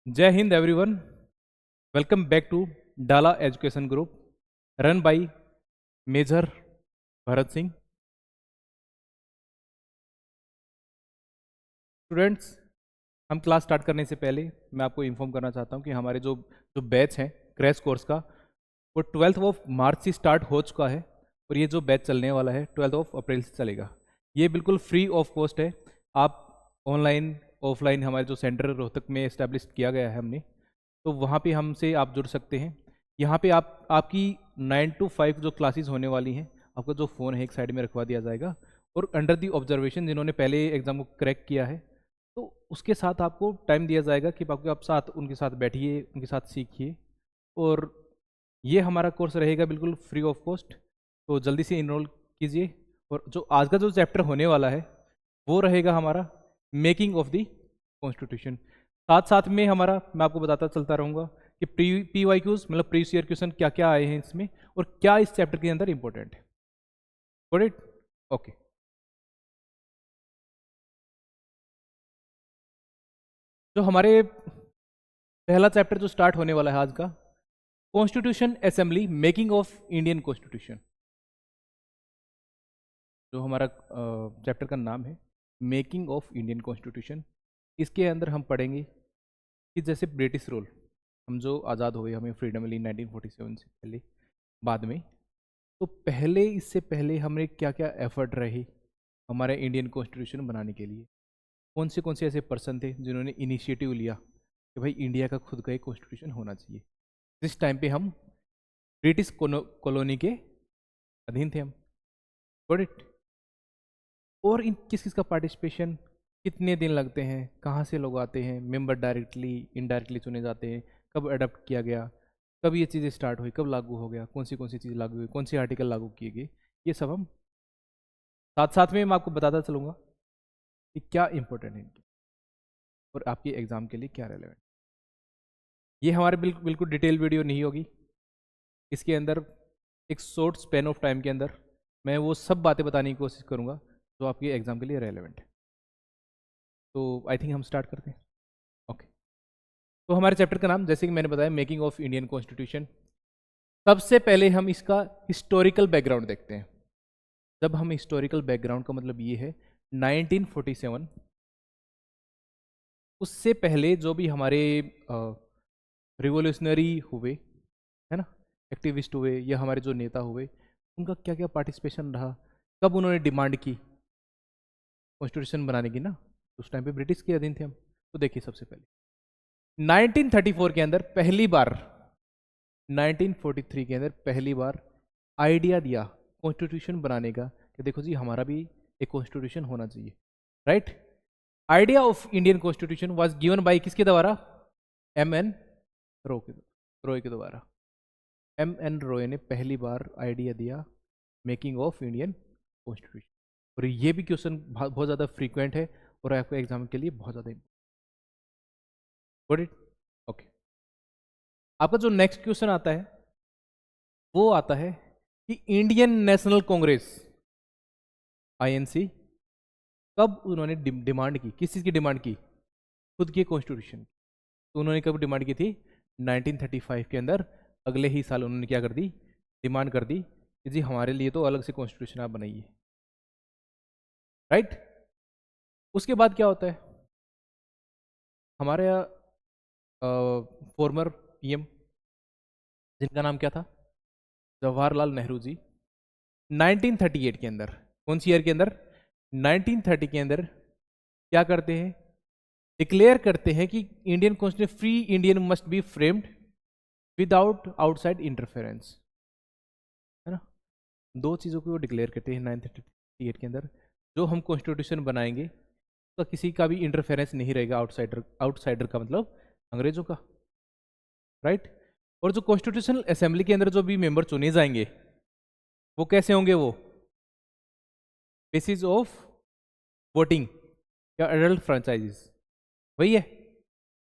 जय Hind everyone. Welcome back to Dala education group run by major Bharat Singh. Students, हम class start करने से पहले मैं आपको इन्फॉर्म करना चाहता हूं कि हमारे जो जो बैच है क्रैश कोर्स का, वो 12 ऑफ मार्च से स्टार्ट हो चुका है और ये जो बैच चलने वाला है 12 ऑफ अप्रैल से चलेगा। ये बिल्कुल फ्री ऑफ कॉस्ट है। आप ऑनलाइन ऑफलाइन हमारे जो सेंटर रोहतक में इस्टेब्लिश किया गया है हमने, तो वहाँ पे हमसे आप जुड़ सकते हैं। यहाँ पे आपकी 9 to 5 जो क्लासेस होने वाली हैं, आपका जो फ़ोन है एक साइड में रखवा दिया जाएगा और अंडर दी ऑब्जर्वेशन जिन्होंने पहले एग्ज़ाम को क्रैक किया है, तो उसके साथ आपको टाइम दिया जाएगा कि आप साथ उनके साथ बैठिए, उनके साथ सीखिए। और ये हमारा कोर्स रहेगा बिल्कुल फ्री ऑफ कॉस्ट, तो जल्दी से इनरोल कीजिए। और जो आज का जो चैप्टर होने वाला है वो रहेगा हमारा मेकिंग ऑफ द कॉन्स्टिट्यूशन। साथ साथ में हमारा मैं आपको बताता चलता रहूँगा कि PYQs मतलब प्रीवियस ईयर क्वेश्चन क्या क्या आए हैं इसमें और क्या इस चैप्टर के अंदर इंपॉर्टेंट है। Got it? ओके। जो हमारे पहला चैप्टर जो स्टार्ट होने वाला है आज का, constitution assembly making of Indian constitution. जो हमारा चैप्टर का नाम है मेकिंग ऑफ इंडियन कॉन्स्टिट्यूशन, इसके अंदर हम पढ़ेंगे कि जैसे ब्रिटिश रूल, हम जो आज़ाद हुए, हमें फ्रीडम मिली 1947 से पहले, बाद में, तो पहले इससे पहले हमने क्या क्या एफर्ट रहे हमारे इंडियन कॉन्स्टिट्यूशन बनाने के लिए। कौन से ऐसे पर्सन थे जिन्होंने इनिशिएटिव लिया कि भाई इंडिया का खुद का एक कॉन्स्टिट्यूशन होना चाहिए। जिस टाइम पे हम ब्रिटिश कॉलोनी के अधीन थे हम। Got it? और इन किस किस का पार्टिसिपेशन, कितने दिन लगते हैं, कहाँ से लोग आते हैं, मेंबर डायरेक्टली इनडायरेक्टली चुने जाते हैं, कब अडॉप्ट किया गया, कब ये चीज़ें स्टार्ट हुई, कब लागू हो गया, कौन सी चीज़ लागू हुई, कौन से आर्टिकल लागू किए गए, ये सब हम साथ साथ में मैं आपको बताता चलूँगा कि क्या इंपॉर्टेंट है इनके और आपके एग्ज़ाम के लिए क्या रेलेवेंट। ये हमारे बिल्कुल डिटेल वीडियो नहीं होगी। इसके अंदर एक शॉर्ट स्पेन ऑफ टाइम के अंदर मैं वो सब बातें बताने की कोशिश करूँगा जो आपके एग्ज़ाम के लिए रेलेवेंट है। तो आई थिंक हम स्टार्ट करते हैं। ओके। तो हमारे चैप्टर का नाम जैसे कि मैंने बताया मेकिंग ऑफ इंडियन कॉन्स्टिट्यूशन। सबसे पहले हम इसका हिस्टोरिकल बैकग्राउंड देखते हैं। जब हम हिस्टोरिकल बैकग्राउंड का मतलब ये है 1947, उससे पहले जो भी हमारे रिवोल्यूशनरी हुए, है ना, एक्टिविस्ट हुए या हमारे जो नेता हुए, उनका क्या क्या पार्टिसिपेशन रहा, कब उन्होंने डिमांड की कॉन्स्टिट्यूशन बनाने की ना, उस टाइम पे ब्रिटिश के अधीन थे हम। तो देखिए सबसे पहले 1934 के अंदर पहली बार, 1943 के अंदर पहली बार आइडिया दिया कॉन्स्टिट्यूशन बनाने का कि देखो जी हमारा भी एक कॉन्स्टिट्यूशन होना चाहिए। Right? Idea of Indian constitution was given by किसके द्वारा? MN रॉय के द्वारा। MN रॉय ने पहली बार आइडिया दिया मेकिंग ऑफ इंडियन कॉन्स्टिट्यूशन। और ये भी क्वेश्चन बहुत ज़्यादा फ्रीक्वेंट है और आपको एग्जाम के लिए बहुत ज़्यादा। Got it? ओके। आपका जो नेक्स्ट क्वेश्चन आता है वो आता है कि इंडियन नेशनल कांग्रेस INC कब उन्होंने डिमांड की, किस चीज़ की डिमांड की? खुद के कॉन्स्टिट्यूशन। तो उन्होंने कब डिमांड की थी? 1935 के अंदर। अगले ही साल उन्होंने क्या कर दी? डिमांड कर दी कि जी हमारे लिए तो अलग से कॉन्स्टिट्यूशन आप बनाइए। राइट? उसके बाद क्या होता है? हमारे फॉर्मर PM जिनका नाम क्या था? जवाहरलाल नेहरू जी। 1938 के अंदर, कौन सी ईयर के अंदर? 1930 के अंदर क्या करते हैं? डिक्लेयर करते हैं कि Indian constitution free Indian must be framed without outside interference. है ना? दो चीज़ों को वो डिक्लेयर करते हैं 1938 के अंदर, जो हम कॉन्स्टिट्यूशन बनाएंगे तो किसी का भी इंटरफेरेंस नहीं रहेगा, आउटसाइडर का मतलब अंग्रेजों का। राइट? और जो कॉन्स्टिट्यूशनल असेंबली के अंदर जो भी मेंबर चुने जाएंगे वो कैसे होंगे? वो बेसिस ऑफ वोटिंग या एडल्ट फ्रेंचाइजेस, वही है,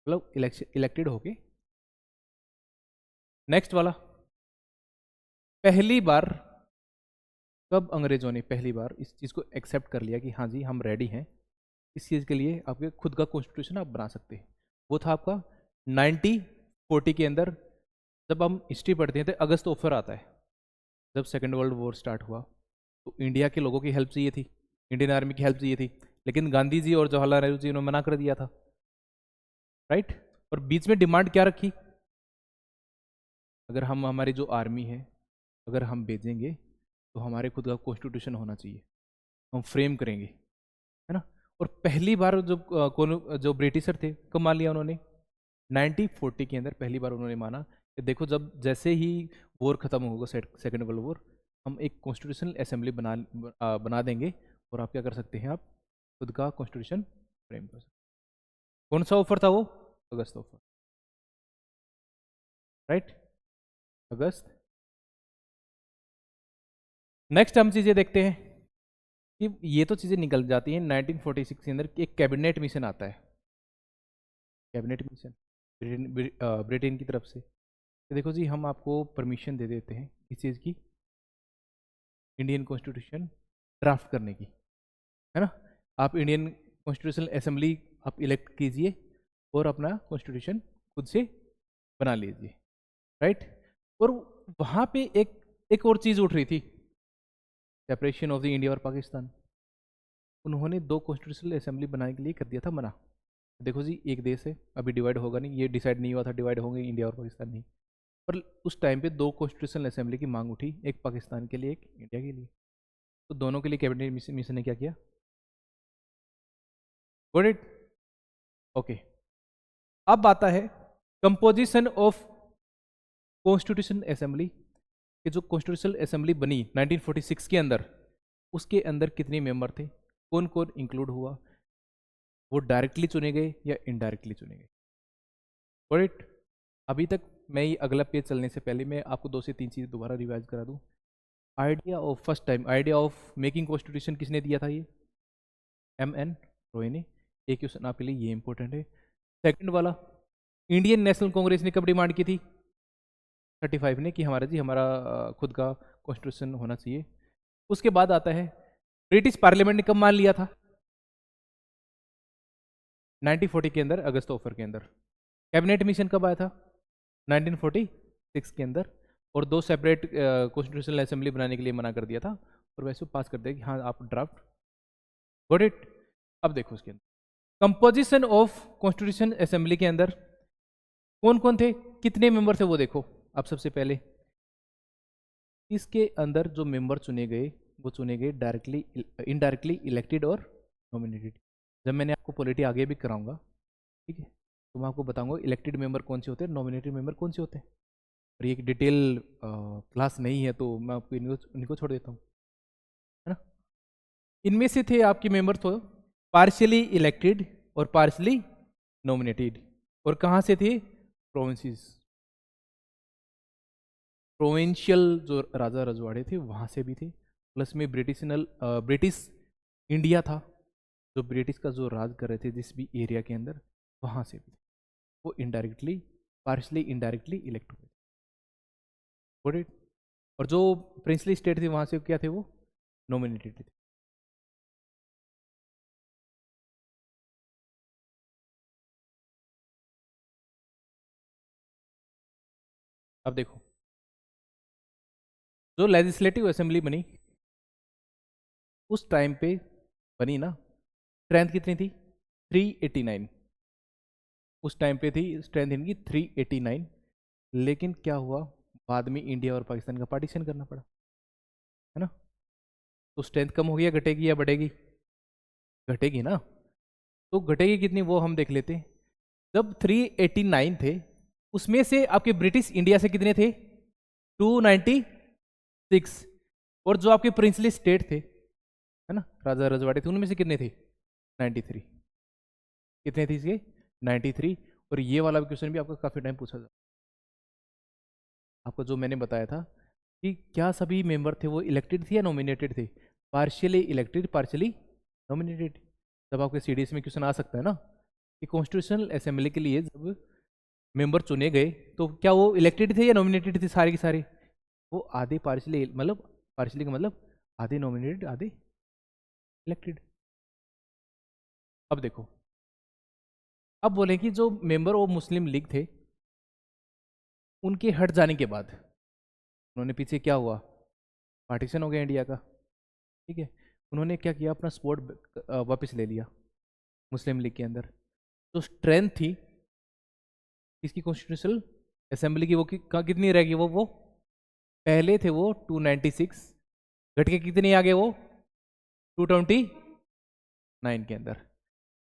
मतलब इलेक्टेड होके। नेक्स्ट वाला, पहली बार कब अंग्रेजों ने पहली बार इस चीज़ को एक्सेप्ट कर लिया कि हाँ जी हम रेडी हैं इस चीज़ के लिए, आपके खुद का कॉन्स्टिट्यूशन आप बना सकते हैं? वो था आपका 1940 के अंदर जब हम हिस्ट्री पढ़ते हैं तो अगस्त ऑफर आता है। जब सेकेंड वर्ल्ड वॉर स्टार्ट हुआ तो इंडिया के लोगों की हेल्प चाहिए थी, इंडियन आर्मी की हेल्प चाहिए थी, लेकिन गांधी जी और जवाहरलाल नेहरू जी ने मना कर दिया था, राइट। और बीच में डिमांड क्या रखी, अगर हम हमारी जो आर्मी है अगर हम भेजेंगे तो हमारे खुद का कॉन्स्टिट्यूशन होना चाहिए, हम फ्रेम करेंगे, है ना। और पहली बार जो जो ब्रिटिशर थे कब मान लिया उन्होंने, 1940 के अंदर पहली बार उन्होंने माना कि देखो जब जैसे ही वॉर खत्म होगा सेकेंड वर्ल्ड वॉर, हम एक कॉन्स्टिट्यूशनल असेंबली बना देंगे और आप क्या कर सकते हैं, आप खुद का कॉन्स्टिट्यूशन फ्रेम कर सकते हैं। कौन सा ऑफर था वो, अगस्त ऑफर, राइट, अगस्त। नेक्स्ट हम चीज़ें देखते हैं कि ये तो चीज़ें निकल जाती हैं। 1946 के अंदर एक कैबिनेट मिशन आता है, कैबिनेट मिशन ब्रिटेन की तरफ से। तो देखो जी हम आपको परमिशन दे देते हैं इस चीज़ की, इंडियन कॉन्स्टिट्यूशन ड्राफ्ट करने की, है ना। आप इंडियन कॉन्स्टिट्यूशनल असेंबली आप इलेक्ट कीजिए और अपना कॉन्स्टिट्यूशन खुद से बना लीजिए, राइट। और वहाँ पे एक और चीज़ उठ रही थी, सेपरेशन ऑफ द इंडिया और पाकिस्तान। उन्होंने दो कॉन्स्टिट्यूशनल असेंबली बनाने के लिए कर दिया था मना। देखो जी एक देश है, अभी डिवाइड होगा नहीं, ये डिसाइड नहीं हुआ था डिवाइड होंगे इंडिया और पाकिस्तान नहीं, पर उस टाइम पे दो कॉन्स्टिट्यूशनल असेंबली की मांग उठी, एक पाकिस्तान के लिए एक इंडिया के लिए। तो दोनों के लिए कैबिनेट मिशन ने क्या किया, गॉट इट, ओके। अब आता है कंपोजिशन ऑफ कॉन्स्टिट्यूशन असेंबली, कि जो कॉन्स्टिट्यूशनल असेंबली बनी 1946 के अंदर, उसके अंदर कितने मेंबर थे, कौन कौन इंक्लूड हुआ, वो डायरेक्टली चुने गए या इनडायरेक्टली चुने गए, गॉट इट। अभी तक मैं ये अगला पेज चलने से पहले मैं आपको दो से तीन चीज़ दोबारा रिवाइज करा दूं। Idea of first time idea of making constitution किसने दिया था, ये M.N. रॉय ने। एक क्वेश्चन आपके लिए ये इंपॉर्टेंट है। सेकंड वाला, इंडियन नेशनल कांग्रेस ने कब डिमांड की थी, 35 ने, कि हमारा जी हमारा खुद का कॉन्स्टिट्यूशन होना चाहिए। उसके बाद आता है ब्रिटिश पार्लियामेंट ने कब मान लिया था, 1940 के अंदर, अगस्त ऑफर के अंदर। कैबिनेट मिशन कब आया था, 1946 के अंदर। और दो सेपरेट कॉन्स्टिट्यूशनल असेंबली बनाने के लिए मना कर दिया था, और वैसे पास कर दिया कि हाँ आप ड्राफ्ट, गॉट इट। अब देखो उसके अंदर कंपोजिशन ऑफ कॉन्स्टिट्यूशन असेंबली के अंदर कौन कौन थे, कितने मेंबर थे वो देखो। अब सबसे पहले इसके अंदर जो मेंबर चुने गए वो चुने गए डायरेक्टली, इनडायरेक्टली इलेक्टेड और नॉमिनेटेड। जब मैंने आपको पॉलिटी आगे भी कराऊंगा, ठीक है, तो मैं आपको बताऊंगा इलेक्टेड मेंबर कौन से होते हैं, नॉमिनेटेड मेंबर कौन से होते हैं। और ये एक डिटेल क्लास नहीं है तो मैं आपको इनको छोड़ देता हूँ, है ना। इनमें से थे आपके मेंबर तो पार्शियली इलेक्टेड और पार्शियली नॉमिनेटेड। और कहाँ से थे, प्रोविंसेस, प्रोविंशियल जो राजा रजवाड़े थे वहाँ से भी थे, प्लस में ब्रिटिश इंडिया था, जो ब्रिटिश का जो राज कर रहे थे जिस भी एरिया के अंदर, वहाँ से भी वो इनडायरेक्टली, पार्शली इनडायरेक्टली इलेक्ट हुए, गॉट इट। और जो प्रिंसली स्टेट थे वहाँ से क्या थे, वो नॉमिनेटेड थे। अब देखो जो लेजिस्लेटिव असेंबली बनी उस टाइम पे बनी ना, स्ट्रेंथ कितनी थी, 389। उस टाइम पे थी स्ट्रेंथ इनकी 389। लेकिन क्या हुआ, बाद में इंडिया और पाकिस्तान का पार्टीशन करना पड़ा, है ना। तो स्ट्रेंथ कम हो गया, घटेगी या बढ़ेगी, घटेगी ना। तो घटेगी कितनी वो हम देख लेते हैं। जब 389 थे उसमें से आपके ब्रिटिश इंडिया से कितने थे, 296। और जो आपके प्रिंसली स्टेट थे, है ना, राजा रजवाड़े थे, उनमें से कितने थे, 93। कितने थे इसके, 93। और ये वाला क्वेश्चन भी आपका काफी टाइम पूछा था, आपको जो मैंने बताया था कि क्या सभी मेंबर थे वो इलेक्टेड थे या नॉमिनेटेड थे, पार्शियली इलेक्टेड पार्शियली नॉमिनेटेड। जब आपके सीडीएस में क्वेश्चन आ सकता है ना कि कॉन्स्टिट्यूशनल असेंबली के लिए जब मेंबर चुने गए तो क्या वो इलेक्टेड थे या नॉमिनेटेड थे, सारे के सारे, वो आधे पार्शियली, मतलब पार्शियली का मतलब आधे नॉमिनेटेड आधे इलेक्टेड। अब देखो अब बोले कि जो मेंबर ऑफ मुस्लिम लीग थे उनके हट जाने के बाद उन्होंने पीछे क्या हुआ, पार्टीशन हो गया इंडिया का, ठीक है। उन्होंने क्या किया, अपना सपोर्ट वापस ले लिया मुस्लिम लीग के अंदर। जो स्ट्रेंथ थी इसकी कॉन्स्टिट्यूशनल असेंबली की, वो कितनी रहेगी, वो पहले थे वो 296, घट के कितनी आ गए वो 229 के अंदर,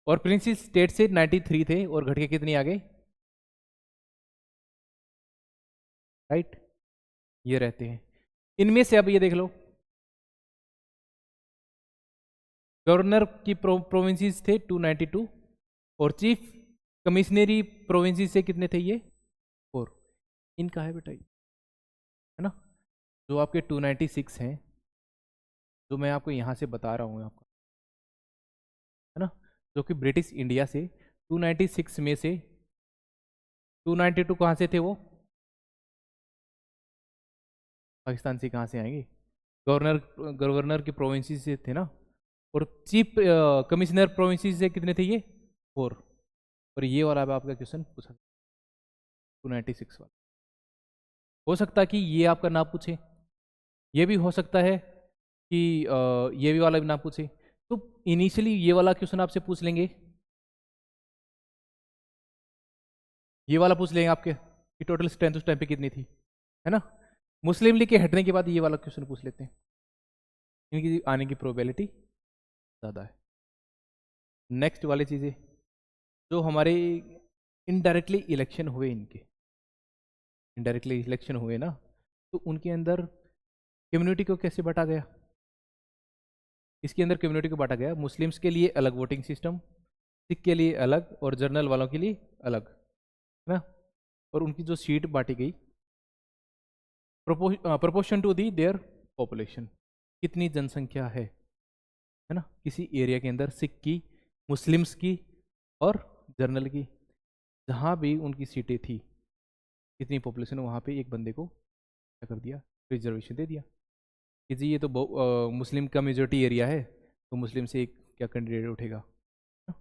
और प्रिंसेस स्टेट से 93 थे और घट के कितनी आ गए, राइट, ये रहते हैं। इनमें से अब ये देख लो, गवर्नर की प्रोविंसेस थे 292 और चीफ कमिश्नरी प्रोविंसेस से कितने थे ये 4। इनका है बेटा, है ना, जो आपके 296 हैं, जो मैं आपको यहाँ से बता रहा हूँ आपको, है ना, जो कि ब्रिटिश इंडिया से 296 में से 292 कहाँ से थे, वो पाकिस्तान से कहाँ से आएंगे, गवर्नर गवर्नर की प्रोविंसेस से थे ना, और चीफ कमिश्नर प्रोविंसेस से कितने थे ये 4। और ये वाला अब आपका क्वेश्चन पूछा 296 वाला, हो सकता है कि ये आपका ना पूछे, ये भी हो सकता है कि ये भी वाला भी ना पूछे। तो इनिशियली ये वाला क्वेश्चन आपसे पूछ लेंगे, ये वाला पूछ लेंगे आपके कि टोटल स्ट्रेंथ उस टाइम पे कितनी थी, है ना। मुस्लिम लीग के हटने के बाद ये वाला क्वेश्चन पूछ लेते हैं, इनकी आने की प्रोबेबिलिटी ज़्यादा है। नेक्स्ट वाली चीज़ें जो हमारे इनडायरेक्टली इलेक्शन हुए, इनके इनडायरेक्टली इलेक्शन हुए ना, तो उनके अंदर कम्युनिटी को कैसे बांटा गया, इसके अंदर कम्युनिटी को बांटा गया, मुस्लिम्स के लिए अलग वोटिंग सिस्टम, सिख के लिए अलग और जर्नल वालों के लिए अलग, है ना। और उनकी जो सीट बांटी गई proportion to the their population, कितनी जनसंख्या है ना, किसी एरिया के अंदर सिख की, मुस्लिम्स की और जर्नल की, जहाँ भी उनकी सीटें थी, कितनी पॉपुलेशन, वहाँ पे एक बंदे को क्या कर दिया, रिजर्वेशन दे दिया कि जी ये तो मुस्लिम का मेजोरिटी एरिया है, तो मुस्लिम से एक क्या कैंडिडेट उठेगा, है ना?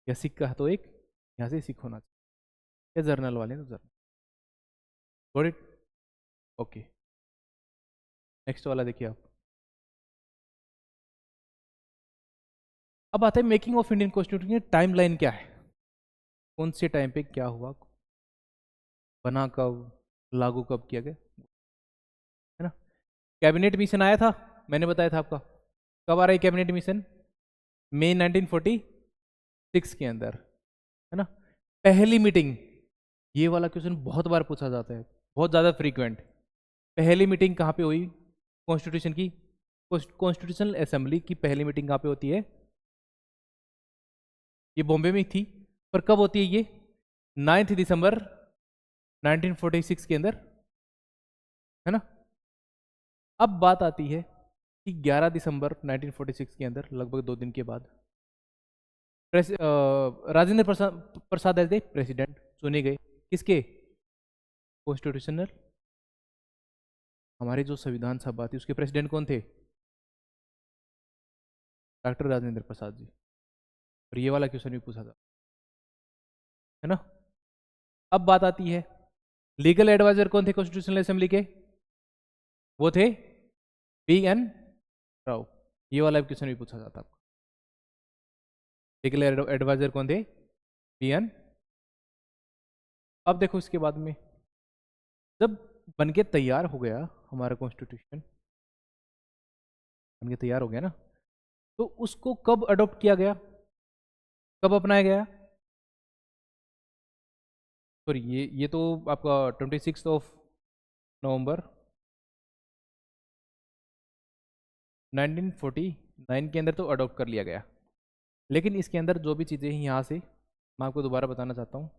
या सिख का तो एक यहाँ से सिख होना चाहिए, या जर्नल वाले तो journal, got it, okay. Next वाला देखिए आप, अब आता है मेकिंग ऑफ इंडियन कॉन्स्टिट्यूशन की टाइम लाइन क्या है, कौन से टाइम पे क्या हुआ, बना कब, लागू कब किया गया, है ना। कैबिनेट मिशन आया था, मैंने बताया था आपका, कब आ रहा है कैबिनेट मिशन, मई 1946 के अंदर, है ना। पहली मीटिंग, ये वाला क्वेश्चन बहुत बार पूछा जाता है, बहुत ज़्यादा फ्रीक्वेंट, पहली मीटिंग कहाँ पे हुई कॉन्स्टिट्यूशन की, कॉन्स्टिट्यूशनल असेंबली की पहली मीटिंग कहाँ पे होती है, ये बॉम्बे में थी, पर कब होती है ये 9 दिसंबर 1946 के अंदर, है ना। अब बात आती है कि 11 दिसंबर 1946 के अंदर, लगभग 2 दिन के बाद, Rajendra Prasad as a president चुने गए, किसके, कॉन्स्टिट्यूशनल, हमारे जो संविधान सभा थी उसके प्रेसिडेंट कौन थे, डॉक्टर राजेंद्र प्रसाद जी। और ये वाला क्वेश्चन भी पूछा था, है ना। अब बात आती है लीगल एडवाइजर कौन थे कॉन्स्टिट्यूशनल असेंबली के, वो थे BN राव, ये वाला क्वेश्चन भी पूछा जाता आपको, लीगल एडवाइजर कौन थे, BN। अब देखो इसके बाद में जब बनके तैयार हो गया हमारा कॉन्स्टिट्यूशन, बनके तैयार हो गया ना, तो उसको कब अडॉप्ट किया गया, कब अपनाया गया, सॉरी ये तो आपका 26 नवंबर 1949 के अंदर तो अडॉप्ट कर लिया गया। लेकिन इसके अंदर जो भी चीज़ें हैं यहाँ से मैं आपको दोबारा बताना चाहता हूँ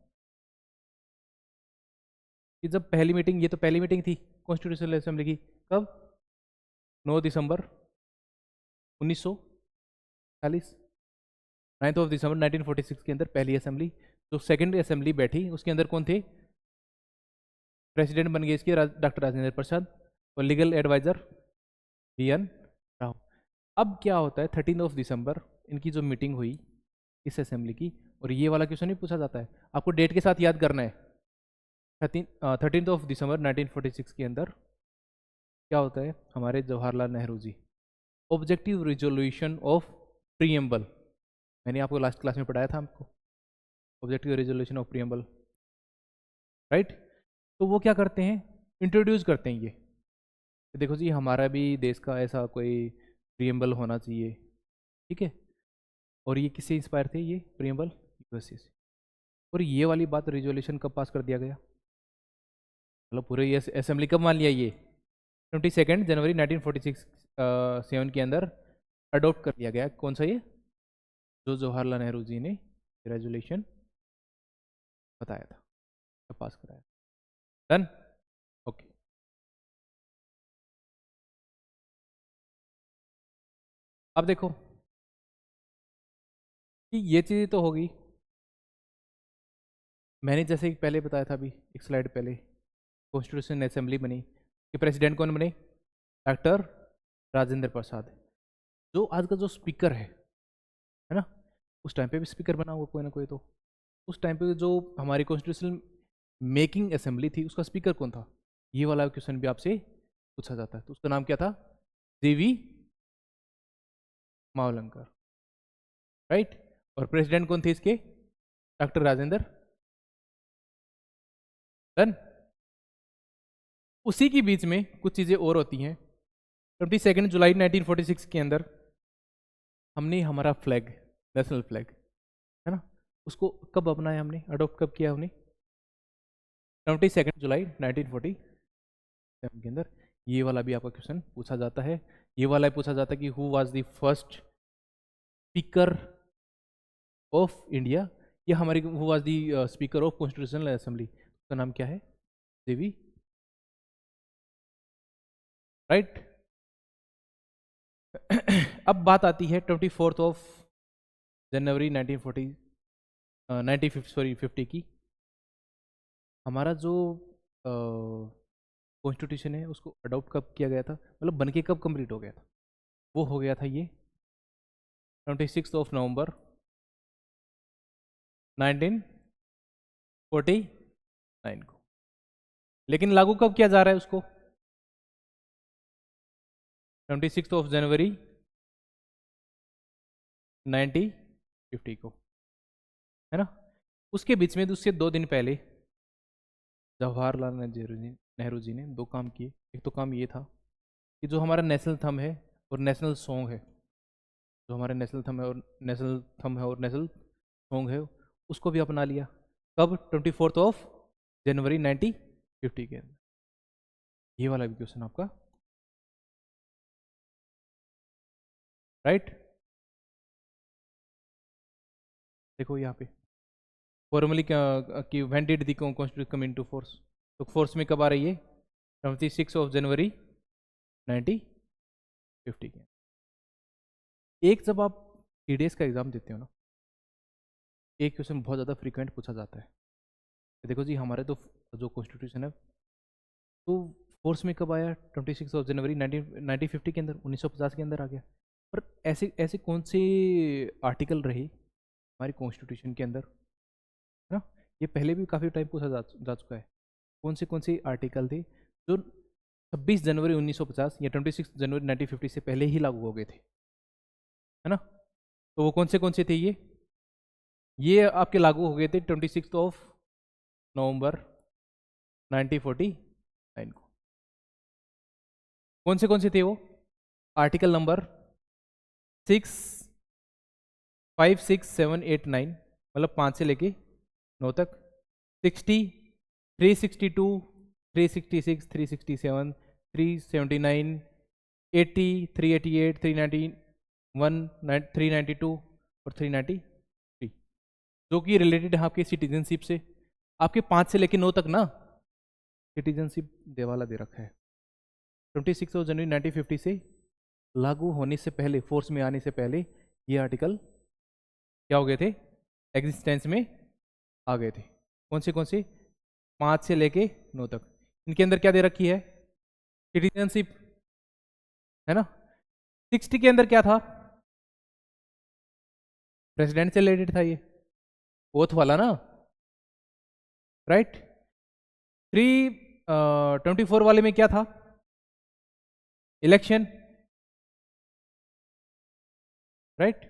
कि जब पहली मीटिंग, ये तो पहली मीटिंग थी कॉन्स्टिट्यूशनल असेंबली की, कब 9 दिसंबर 1940, 9 दिसंबर 1946 के अंदर पहली असेंबली। जो सेकेंड असेंबली बैठी उसके अंदर कौन थे, प्रेसिडेंट बन गए इसके डॉक्टर राजेंद्र प्रसाद, और लीगल एडवाइजर BN राव। अब क्या होता है 13 दिसंबर इनकी जो मीटिंग हुई इस असेंबली की, और ये वाला क्वेश्चन भी पूछा जाता है। आपको डेट के साथ याद करना है। 13 दिसंबर 1946 के अंदर क्या होता है, हमारे Jawaharlal Nehru ji objective resolution of preamble, मैंने आपको लास्ट क्लास में पढ़ाया था आपको objective resolution of preamble, right. तो वो क्या करते हैं, इंट्रोड्यूस करते हैं ये, देखो जी हमारा भी देश का ऐसा कोई प्रीएम्बल होना चाहिए, ठीक है। और ये किससे इंस्पायर थे, ये प्रीएम्बल यूएसए से। और ये वाली बात रिजोल्यूशन कब पास कर दिया गया, मतलब पूरे ये असेंबली कब मान लिया, ये 22 जनवरी 1947 के अंदर अडोप्ट कर लिया गया। कौन सा ये, जो जवाहरलाल नेहरू जी ने रेजोल्यूशन बताया था, पास कराया। Done, okay. अब देखो कि ये चीज़ तो होगी, मैंने जैसे कि पहले बताया था अभी एक स्लाइड पहले, कॉन्स्टिट्यूशन असेंबली बनी कि प्रेसिडेंट कौन बने, डॉक्टर राजेंद्र प्रसाद, जो आज का जो स्पीकर है ना, उस टाइम पे भी स्पीकर बना हुआ कोई ना कोई, तो उस टाइम पे जो हमारी कॉन्स्टिट्यूशन मेकिंग असेंबली थी उसका स्पीकर कौन था, ये वाला क्वेश्चन भी आपसे पूछा जाता है। तो उसका नाम क्या था, जीवी मावलंकर, राइट। और प्रेसिडेंट कौन थे इसके, डॉक्टर राजेंद्र। डन। उसी के बीच में कुछ चीज़ें और होती हैं। 22 जुलाई 1946 के अंदर हमने हमारा फ्लैग, नेशनल फ्लैग है ना, उसको कब अपनाया हमने, अडॉप्ट कब किया हमने, 22 जुलाई 1947 के अंदर। ये वाला भी आपका क्वेश्चन पूछा जाता है। ये वाला पूछा जाता है कि who was the first speaker of India, या हमारी who was the speaker of constitutional assembly, उसका नाम क्या है, देवी, राइट। अब बात आती है 24 जनवरी 1950 की। हमारा जो कॉन्स्टिट्यूशन है उसको अडॉप्ट कब किया गया था, मतलब बनके कब कंप्लीट हो गया था, वो हो गया था ये 26 नवंबर 1949 को। लेकिन लागू कब किया जा रहा है उसको, 26 जनवरी 1950 को, है ना। उसके बीच में उससे 2 दिन पहले जवाहरलाल नेहरू जी ने 2 काम किए। एक तो काम ये था कि जो हमारा नेशनल थम है और नेशनल सॉन्ग है, जो हमारे नेशनल थम है और नेशनल सॉन्ग है, उसको भी अपना लिया। कब, 24 जनवरी 1950 के अंदर। ये वाला भी क्वेश्चन आपका, राइट। देखो यहाँ पे फॉर्मली कि when did the constitution come into force, तो फोर्स में कब आ रही है, 26 जनवरी 1950 के। एक जब आप सीडीएस का एग्जाम देते हो ना, एक क्वेश्चन बहुत ज़्यादा फ्रीक्वेंट पूछा जाता है। देखो जी हमारे तो जो कॉन्स्टिट्यूशन है तो फोर्स में कब आया, 26 जनवरी 1950 के अंदर, 1950 के अंदर आ गया। पर ऐसे ऐसे कौन से आर्टिकल रहे हमारे कॉन्स्टिट्यूशन के अंदर, है ना, ये पहले भी काफ़ी टाइम पूछा जा चुका है। कौन से आर्टिकल थे जो 26 जनवरी 1950 या 26 जनवरी 1950 से पहले ही लागू हो गए थे, है ना। तो वो कौन से थे, ये आपके लागू हो गए थे 26 नवंबर 1949 को। कौन से थे वो, आर्टिकल नंबर 6, 5, 6, 7, 8, 9, मतलब 5 से लेके 9 तक, 60, 362, 366, 367, 379, 80, 388, 391, 392 और 393, जो कि रिलेटेड है आपके सिटीजनशिप से। आपके 5 से लेके 9 तक ना सिटीजनशिप देवाला दे रखा है। 26 जनवरी 1950 से लागू होने से पहले, फोर्स में आने से पहले ये आर्टिकल क्या हो गए थे, एग्जिस्टेंस में आ गए थे। कौन से 5 से लेके 9 तक। इनके अंदर क्या दे रखी है, सिटीजनशिप, है ना। 60 के अंदर क्या था, प्रेसिडेंट से रिलेटेड था ये, ओथ वाला ना, राइट। 324 वाले में क्या था? Election, right.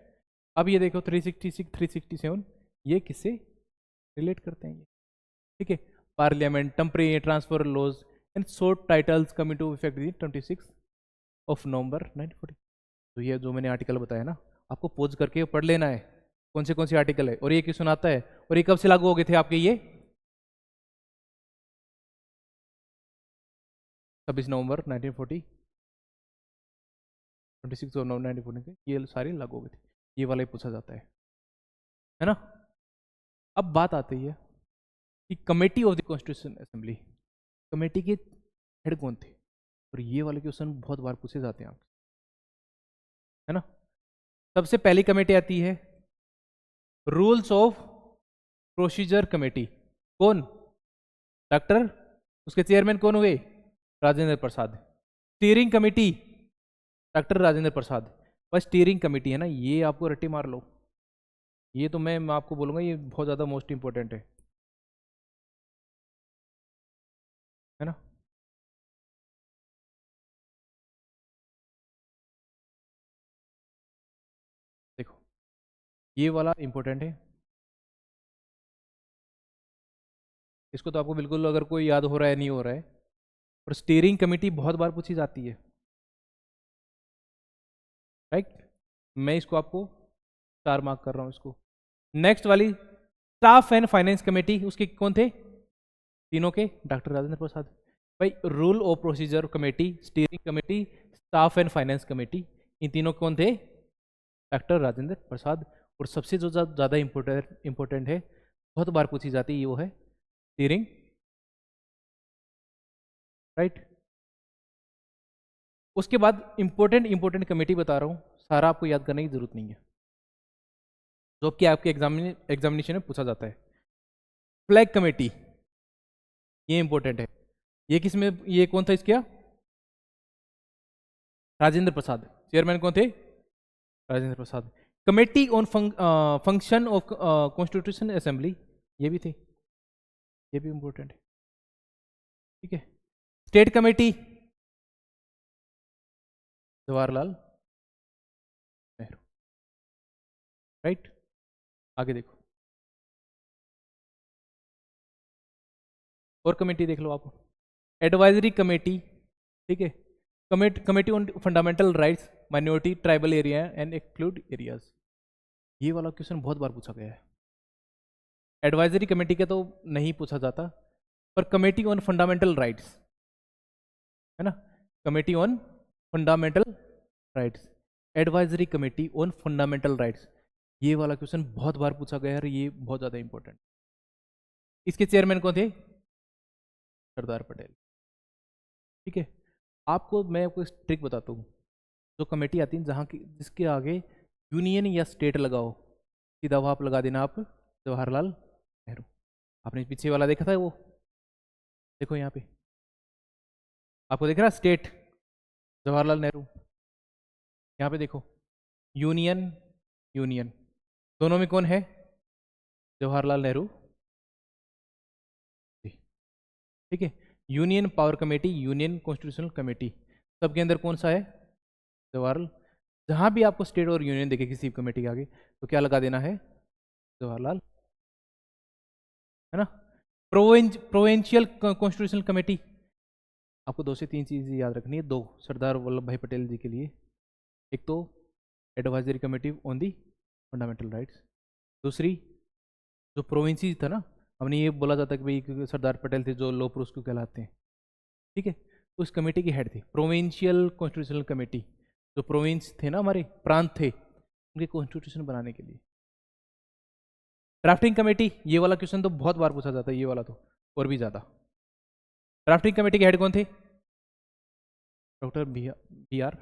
अब ये देखो 366 367 ये किससे रिलेट करते हैं ये? ठीक है, parliament, temporary transfer laws and short titles come into effect 26 of November 1940। तो ये जो मैंने आर्टिकल बताया ना, आपको पोज करके पढ़ लेना है कौन से आर्टिकल है और ये क्यों सुनाता है और ये कब से लागू हो गए थे आपके ये 26 नवंबर 1940, 26 नवंबर 1940 से ये सारे लागू हो गए थे। ये वाला ही पूछा जाता है ना। अब बात आती है कि committee of the constitution assembly, committee के हेड कौन थे? और ये वाले क्वेश्चन बहुत बार पूछे जाते हैं आपसे, है ना। सबसे पहली कमेटी आती है रूल्स ऑफ प्रोसीजर कमेटी। कौन? डॉक्टर, उसके चेयरमैन कौन हुए? Rajendra Prasad. Steering committee, doctor Rajendra प्रसाद। बस स्टीयरिंग कमेटी है ना, ये आपको रट्टी मार लो। ये तो मैं आपको बोलूंगा ये बहुत ज़्यादा मोस्ट इंपॉर्टेंट है ना। देखो ये वाला इंपॉर्टेंट है, इसको तो आपको बिल्कुल अगर कोई याद हो रहा है नहीं हो रहा है, और स्टीयरिंग कमेटी बहुत बार पूछी जाती है, राइट। मैं इसको आपको 4 मार्क कर रहा हूँ इसको। नेक्स्ट वाली स्टाफ एंड फाइनेंस कमेटी, उसके कौन थे? तीनों के डॉक्टर राजेंद्र प्रसाद। भाई rule of procedure committee, steering committee, staff and finance committee, इन तीनों कौन थे? डॉक्टर राजेंद्र प्रसाद। और सबसे जो ज़्यादा इंपॉर्टेंट है, बहुत बार पूछी जाती है, वो है स्टीयरिंग, राइट। उसके बाद इंपॉर्टेंट कमेटी बता रहा हूँ, सारा आपको याद करने की जरूरत नहीं है, जो कि आपके एग्जामिनेशन में पूछा जाता है। फ्लैग कमेटी, ये इंपॉर्टेंट है। ये किस में, ये कौन था इसका? राजेंद्र प्रसाद। चेयरमैन कौन थे? Rajendra Prasad. Committee on function of constitution assembly, ये भी थे, ये भी इंपॉर्टेंट है, ठीक है। State committee, Jawaharlal Nehru, right. आगे देखो और कमेटी देख लो आप। एडवाइजरी कमेटी, ठीक है। Committee on fundamental rights minority tribal area and exclude areas, ये वाला क्वेश्चन बहुत बार पूछा गया है। एडवाइजरी कमेटी का तो नहीं पूछा जाता, पर कमेटी ऑन फंडामेंटल राइट्स, है ना, committee on fundamental rights, advisory committee on fundamental rights, ये वाला क्वेश्चन बहुत बार पूछा गया है और ये बहुत ज़्यादा इंपॉर्टेंट। इसके चेयरमैन कौन थे? सरदार पटेल, ठीक है। आपको मैं आपको ट्रिक बताता हूँ, जो कमेटी आती है जहाँ की जिसके आगे यूनियन या स्टेट लगाओ, सीधा वहाँ आप लगा देना आप जवाहरलाल नेहरू। आपने पीछे वाला देखा था वो, देखो यहाँ पे आपको दिख रहा स्टेट जवाहरलाल नेहरू, यहाँ पे देखो यूनियन, यूनियन दोनों में कौन है? जवाहरलाल नेहरू, ठीक है। Union power committee, union constitutional committee, सबके अंदर कौन सा है? जवाहरलाल। जहाँ भी आपको स्टेट और यूनियन देखे किसी कमेटी के आगे, तो क्या लगा देना है? जवाहरलाल, है ना। प्रोविंशियल कॉन्स्टिट्यूशनल कमेटी, आपको 2 से 3 चीज़ याद रखनी है, दो सरदार वल्लभ भाई पटेल जी के लिए। एक तो advisory committee on the fundamental rights, दूसरी जो प्रोविंसी था ना, हमने ये बोला जाता कि भाई सरदार पटेल थे जो लौह पुरुष को कहलाते हैं, ठीक है। तो इस कमेटी के हेड थे, प्रोविंशियल कॉन्स्टिट्यूशनल कमेटी, जो प्रोविंस थे ना, हमारे प्रांत थे, उनके कॉन्स्टिट्यूशन बनाने के लिए। ड्राफ्टिंग कमेटी, ये वाला क्वेश्चन तो बहुत बार पूछा जाता है, ये वाला तो और भी ज़्यादा। ड्राफ्टिंग कमेटी के हेड कौन थे? Doctor B R,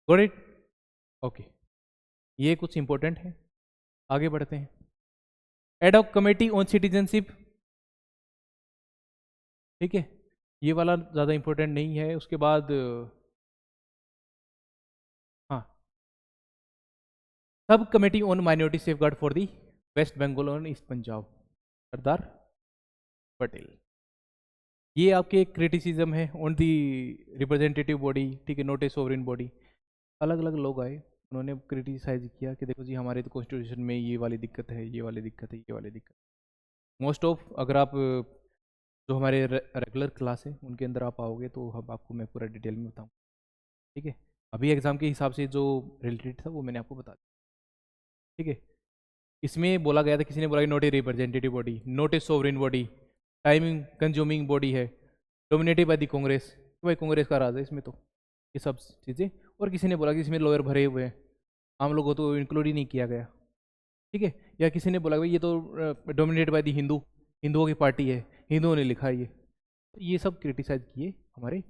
got it, okay. ये कुछ इंपॉर्टेंट है, आगे बढ़ते हैं। एडॉक कमेटी ऑन सिटीजनशिप, ठीक है, ये वाला ज़्यादा इंपॉर्टेंट नहीं है। उसके बाद हाँ, सब committee on minority safeguard for the West Bengal और ईस्ट पंजाब, सरदार पटेल। ये आपके क्रिटिसिज्म है ऑन दी रिप्रेजेंटेटिव बॉडी, ठीक है, नॉट ए सोवरेन बॉडी। अलग अलग लोग आए, उन्होंने क्रिटिसाइज किया कि देखो जी हमारे तो कॉन्स्टिट्यूशन में ये वाली दिक्कत है, ये वाली दिक्कत है, ये वाली दिक्कत। मोस्ट ऑफ अगर आप जो हमारे रेगुलर क्लास है उनके अंदर आप आओगे तो हम आपको मैं पूरा डिटेल में बताऊँ, ठीक है। अभी एग्जाम के हिसाब से जो रिलेटेड था वो मैंने आपको बता दिया, ठीक है। इसमें बोला गया था, किसी ने बोला कि not a representative body, not a sovereign body, timing consuming body है, डोमिनेटेड बाय द कांग्रेस, तो भाई कांग्रेस का राज है इसमें तो, ये सब चीज़ें। और किसी ने बोला कि इसमें लॉयर भरे हुए हैं, आम लोगों को तो इंक्लूड ही नहीं किया गया, ठीक है। या किसी ने बोला भाई ये तो डोमिनेटेड बाय द हिंदू, हिंदुओं की पार्टी है, हिंदुओं ने लिखा है ये सब क्रिटिसाइज किए हमारे,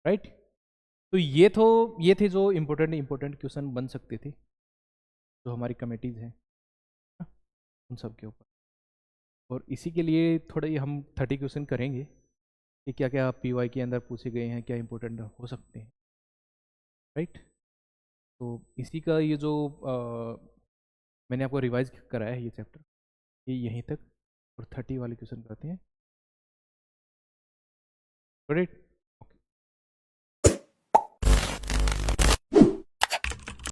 राइट। तो ये थे जो इम्पोर्टेंट क्वेश्चन बन सकते थे जो हमारी कमेटीज हैं ना, उन सब के ऊपर। और इसी के लिए थोड़ा ये हम 30 क्वेश्चन करेंगे कि क्या क्या पीवाई के अंदर पूछे गए हैं, क्या इंपॉर्टेंट हो सकते हैं, राइट। तो इसी का ये जो मैंने आपको रिवाइज कराया है ये चैप्टर, ये यहीं तक, और 30 वाले क्वेश्चन करते हैं, राइट।